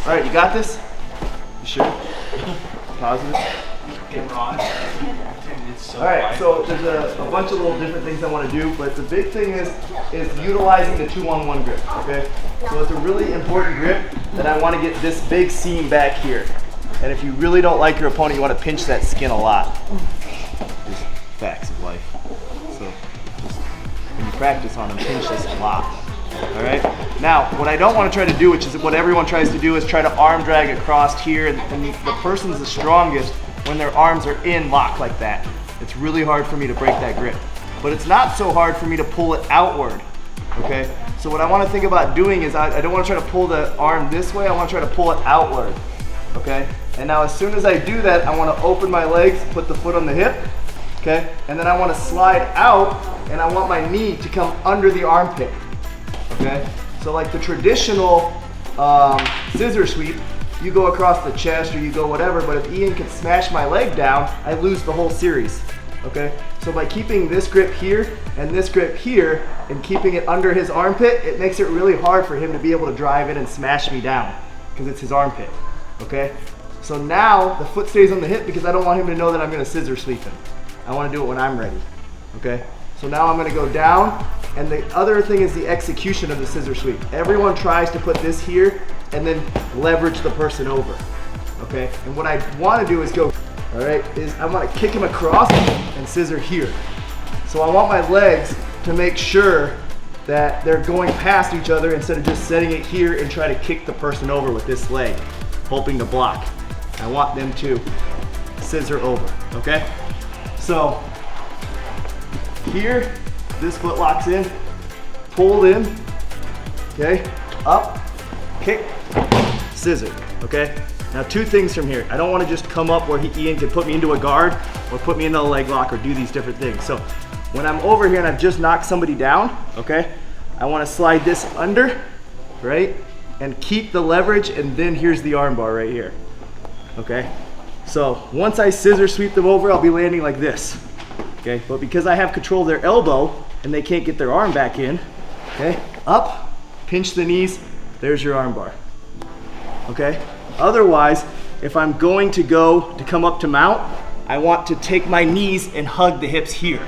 All right, you got this? You sure? Positive? All right, so there's a bunch of little different things I want to do, but the big thing is utilizing the 2-on-1 grip, okay? So it's a really important grip that I want to get this big seam back here. And if you really don't like your opponent, you want to pinch that skin a lot. Just facts of life. So just when you practice on them, pinch this a lot. All right. Now, what I don't want to try to do, which is what everyone tries to do, is try to arm drag across here. And the person's the strongest when their arms are in lock like that. It's really hard for me to break that grip. But it's not so hard for me to pull it outward. Okay. So what I want to think about doing is I don't want to try to pull the arm this way. I want to try to pull it outward. Okay. And now as soon as I do that, I want to open my legs, put the foot on the hip. Okay. And then I want to slide out, and I want my knee to come under the armpit. Okay, so like the traditional scissor sweep, you go across the chest or you go whatever, but if Ian can smash my leg down, I lose the whole series. Okay, so by keeping this grip here and this grip here and keeping it under his armpit, it makes it really hard for him to be able to drive in and smash me down because it's his armpit. Okay, so now the foot stays on the hip because I don't want him to know that I'm going to scissor sweep him. I want to do it when I'm ready. Okay, so now I'm going to go down. And the other thing is the execution of the scissor sweep. Everyone tries to put this here and then leverage the person over, okay? And what I want to do is go, all right, is I want to kick him across and scissor here. So I want my legs to make sure that they're going past each other instead of just setting it here and try to kick the person over with this leg, hoping to block. I want them to scissor over, okay? So here, this foot locks in, pulled in, okay, up, kick, scissor, okay? Now 2 things from here. I don't want to just come up where Ian can put me into a guard or put me into a leg lock or do these different things. So when I'm over here and I've just knocked somebody down, okay, I want to slide this under, right, and keep the leverage, and then here's the arm bar right here, okay? So once I scissor sweep them over, I'll be landing like this, okay? But because I have control of their elbow, and they can't get their arm back in, okay? Up, pinch the knees, there's your arm bar, okay? Otherwise, if I'm going to come up to mount, I want to take my knees and hug the hips here,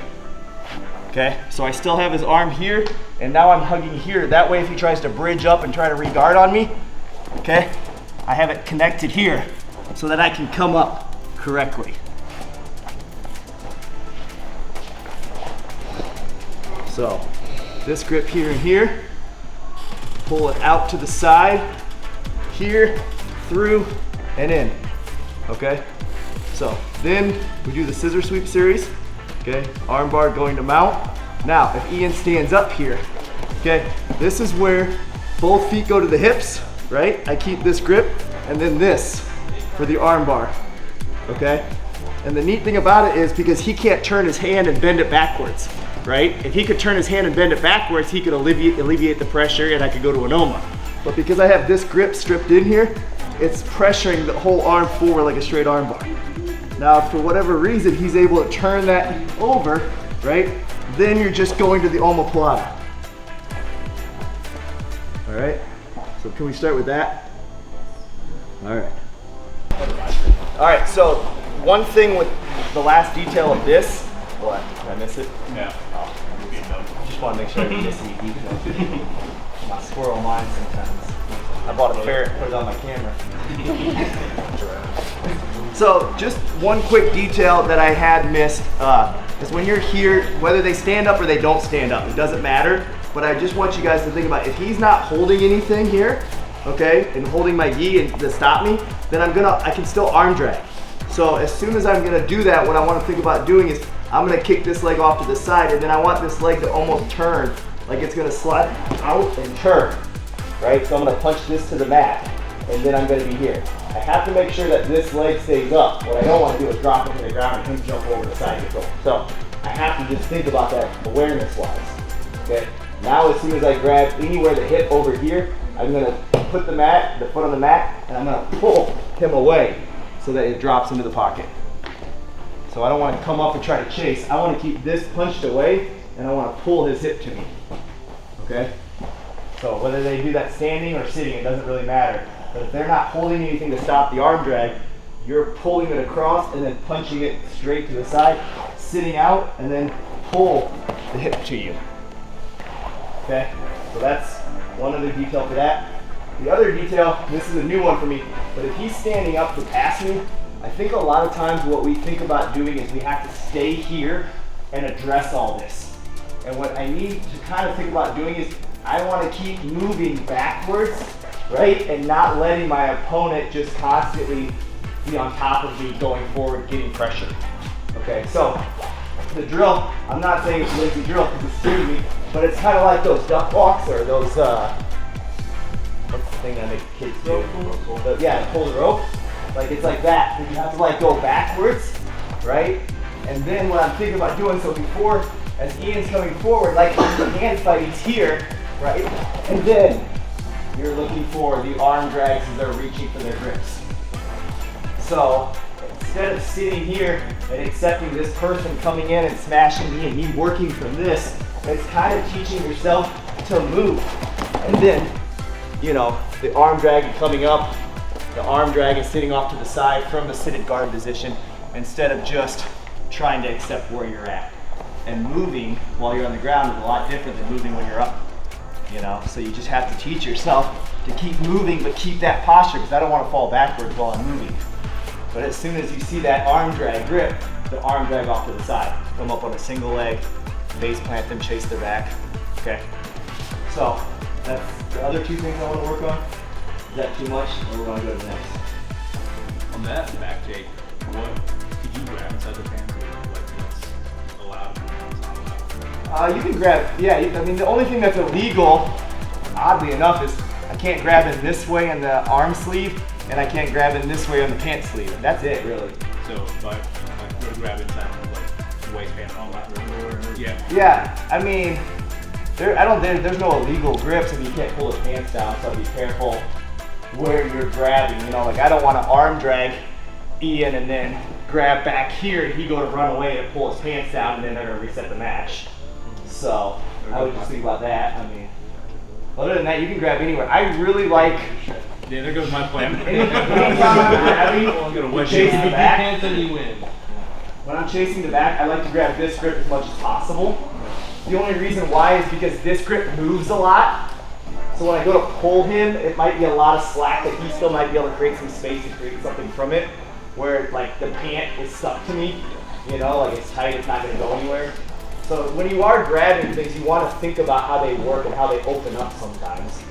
okay? So I still have his arm here, and now I'm hugging here. That way if he tries to bridge up and try to re-guard on me, okay? I have it connected here so that I can come up correctly. So this grip here and here, pull it out to the side, here, through, and in, okay? So then we do the scissor sweep series, okay? Arm bar going to mount. Now, if Ian stands up here, okay, this is where both feet go to the hips, right? I keep this grip, and then this for the arm bar, okay? And the neat thing about it is because he can't turn his hand and bend it backwards, right? If he could turn his hand and bend it backwards, he could alleviate the pressure and I could go to an OMA. But because I have this grip stripped in here, it's pressuring the whole arm forward like a straight arm bar. Now, if for whatever reason he's able to turn that over, right? Then you're just going to the omoplata. All right, so can we start with that? All right. All right, so one thing with the last detail of this, what, did I miss it? Yeah. Oh, just want to make sure I didn't miss any detail. My squirrel mind sometimes. I bought a ferret, put it on my camera. So just one quick detail that I had missed is when you're here, whether they stand up or they don't stand up, it doesn't matter. But I just want you guys to think about, if he's not holding anything here, okay, and holding my gi and to stop me, then I can still arm drag. So as soon as I'm gonna do that, what I want to think about doing is I'm gonna kick this leg off to the side, and then I want this leg to almost turn, like it's gonna slide out and turn, right? So I'm gonna punch this to the mat, and then I'm gonna be here. I have to make sure that this leg stays up. What I don't want to do is drop it to the ground and him jump over the side of the goal. So I have to just think about that awareness-wise, okay? Now as soon as I grab anywhere the hip over here, I'm gonna put the foot on the mat, and I'm gonna pull him away so that it drops into the pocket. So I don't want to come up and try to chase. I want to keep this punched away, and I want to pull his hip to me, okay? So whether they do that standing or sitting, it doesn't really matter. But if they're not holding anything to stop the arm drag, you're pulling it across and then punching it straight to the side, sitting out, and then pull the hip to you. Okay, so that's one other detail for that. The other detail, this is a new one for me, but if he's standing up to pass me, I think a lot of times what we think about doing is we have to stay here and address all this. And what I need to kind of think about doing is I want to keep moving backwards, right? And not letting my opponent just constantly be on top of me going forward, getting pressure. Okay, so the drill, I'm not saying it's a lazy drill because it's suiting me, but it's kind of like those duck walks or those, what's the thing that makes kids do? Yeah, pull the rope. Like it's like that. You have to like go backwards, right? And then what I'm thinking about doing, so before, as Ian's coming forward, like the hand fighting's here, right? And then you're looking for the arm drags as they're reaching for their grips. So instead of sitting here and accepting this person coming in and smashing me and me working from this, it's kind of teaching yourself to move. And then, you know, the arm drag coming up, the arm drag is sitting off to the side from the seated guard position instead of just trying to accept where you're at. And moving while you're on the ground is a lot different than moving when you're up, you know? So you just have to teach yourself to keep moving, but keep that posture, because I don't want to fall backwards while I'm moving. But as soon as you see that arm drag grip, the arm drag off to the side. Come up on a single leg, base plant them, chase their back, okay? So that's the other two things I want to work on. Is that too much, or we're going to go to the next? On that back take, what could you grab inside the pants? Like what's allowed and what's not allowed? You can grab, yeah, I mean the only thing that's illegal, oddly enough, is I can't grab in this way in the arm sleeve, and I can't grab in this way on the pant sleeve. That's it, really. So if I were to grab inside like waistband and all that, yeah. Yeah, I mean, there's no illegal grips, and you can't pull the pants down, so be careful where you're grabbing. You know, like I don't want to arm drag Ian and then grab back here and he go to run away and pull his pants down, and then they're going to reset the match. So I would just think about that. I mean, other than that, you can grab anywhere. I really like. Yeah, there goes my plan. Anytime I'm grabbing, chasing the back. Pants and you win. When I'm chasing the back, I like to grab this grip as much as possible. The only reason why is because this grip moves a lot. So when I go to pull him, it might be a lot of slack that he still might be able to create some space and create something from it, where like the pant is stuck to me, you know, like it's tight, it's not going to go anywhere. So when you are grabbing things, you want to think about how they work and how they open up sometimes.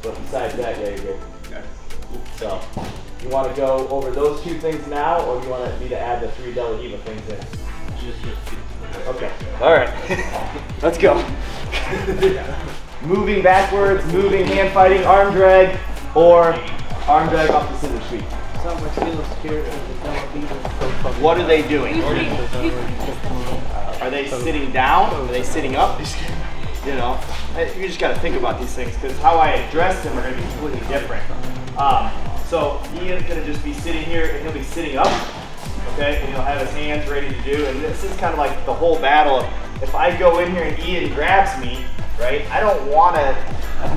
But besides that, yeah, you're good. Okay. So you want to go over those two things now, or do you want me to add the 3 Della Diva things in? Okay. All right. Let's go. Moving backwards, moving, hand fighting, arm drag, or arm drag off the scissors feet. What are they doing? Are they sitting down? Are they sitting up? You know, you just got to think about these things, because how I address them are going to be completely different. So Ian's going to just be sitting here, and he'll be sitting up, okay, and he'll have his hands ready to do. And this is kind of like the whole battle. If I go in here and Ian grabs me, right, I don't want to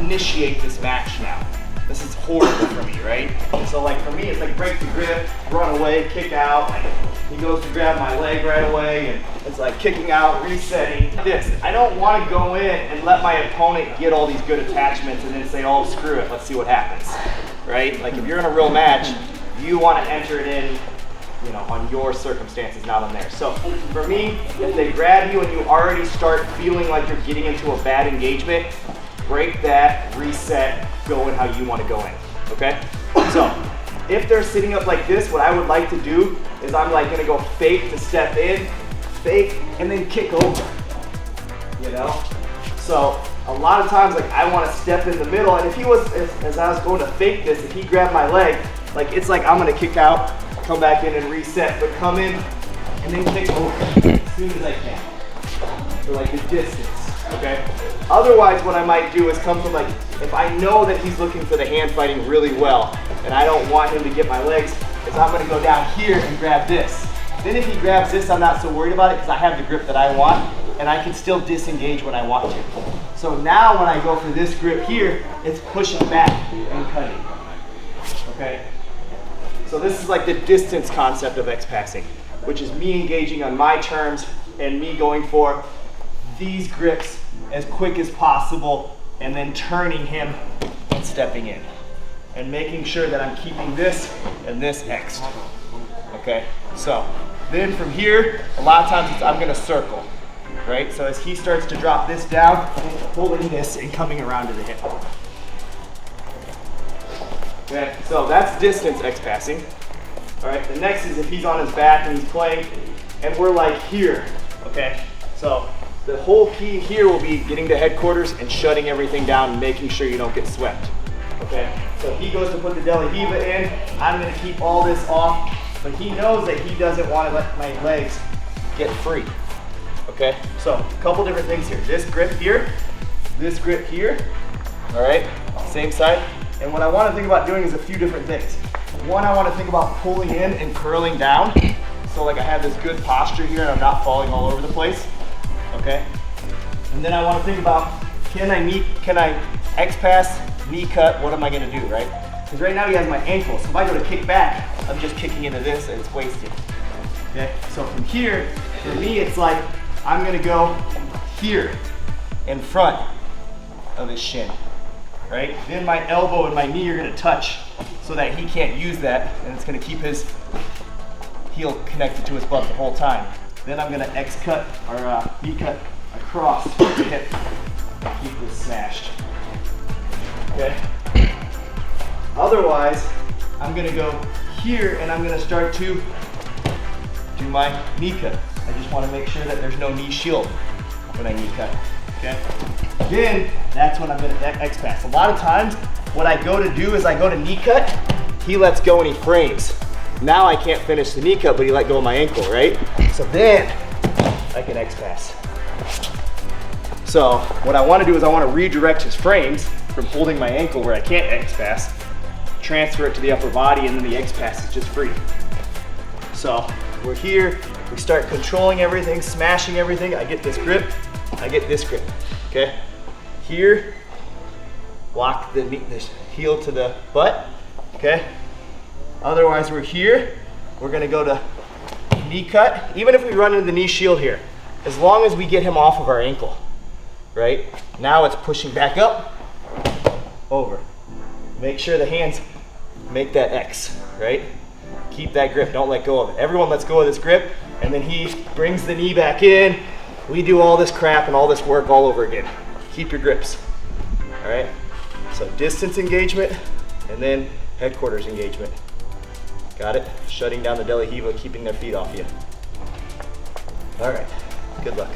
initiate this match now. This is horrible for me, right? So like for me, it's like break the grip, run away, kick out. Like he goes to grab my leg right away, and it's like kicking out, resetting. This, I don't want to go in and let my opponent get all these good attachments and then say, oh, screw it, let's see what happens, right? Like if you're in a real match, you want to enter it in, you know, on your circumstances, not on theirs. So for me, if they grab you and you already start feeling like you're getting into a bad engagement, break that, reset, go in how you want to go in, okay? So if they're sitting up like this, what I would like to do is I'm like gonna go fake to step in, fake, and then kick over, you know? So a lot of times, like I want to step in the middle, and if he was, as I was going to fake this, if he grabbed my leg, like it's like I'm gonna kick out, come back in and reset, but come in and then kick over as soon as I can, for like the distance, okay? Otherwise, what I might do is come from like, if I know that he's looking for the hand fighting really well, and I don't want him to get my legs, is I'm gonna go down here and grab this. Then if he grabs this, I'm not so worried about it because I have the grip that I want and I can still disengage when I want to. So now when I go for this grip here, it's pushing back and cutting. Okay? So this is like the distance concept of X-passing, which is me engaging on my terms and me going for these grips as quick as possible and then turning him and stepping in. And making sure that I'm keeping this and this X'd. Okay? So then from here, a lot of times I'm gonna circle, right? So as he starts to drop this down, I'm pulling this and coming around to the hip. Okay, so that's distance X passing. All right, the next is if he's on his back and he's playing and we're like here, okay? So the whole key here will be getting to headquarters and shutting everything down and making sure you don't get swept, okay? So he goes to put the deli hiva in, I'm gonna keep all this off, but he knows that he doesn't want to let my legs get free, okay? So a couple different things here. This grip here, all right? Same side. And what I want to think about doing is a few different things. One, I want to think about pulling in and curling down. So like I have this good posture here and I'm not falling all over the place, okay? And then I want to think about, can I X pass, knee cut, what am I gonna do, right? Because right now he has my ankle, so if I go to kick back, I'm just kicking into this and it's wasted, okay? So from here, for me, it's like, I'm gonna go here in front of his shin, right? Then my elbow and my knee are gonna touch so that he can't use that and it's gonna keep his heel connected to his butt the whole time. Then I'm gonna X cut or knee cut across the hip and keep this smashed. Okay. Otherwise, I'm gonna go here and I'm gonna start to do my knee cut. I just wanna make sure that there's no knee shield when I knee cut, okay? Then, that's when I'm gonna X pass. A lot of times, what I go to do is I go to knee cut, he lets go and he frames. Now I can't finish the knee cut, but he let go of my ankle, right? So then, I can X pass. So, what I wanna do is I wanna redirect his frames from holding my ankle where I can't X pass, transfer it to the upper body, and then the X pass is just free. So we're here, we start controlling everything, smashing everything. I get this grip, I get this grip, okay? Here, lock the heel to the butt, okay? Otherwise we're here, we're gonna go to knee cut. Even if we run into the knee shield here, as long as we get him off of our ankle, right? Now it's pushing back up, over. Make sure the hands make that X, right? Keep that grip, don't let go of it. Everyone lets go of this grip, and then he brings the knee back in. We do all this crap and all this work all over again. Keep your grips, all right? So distance engagement, and then headquarters engagement. Got it? Shutting down the deli hiva, keeping their feet off you. All right, good luck.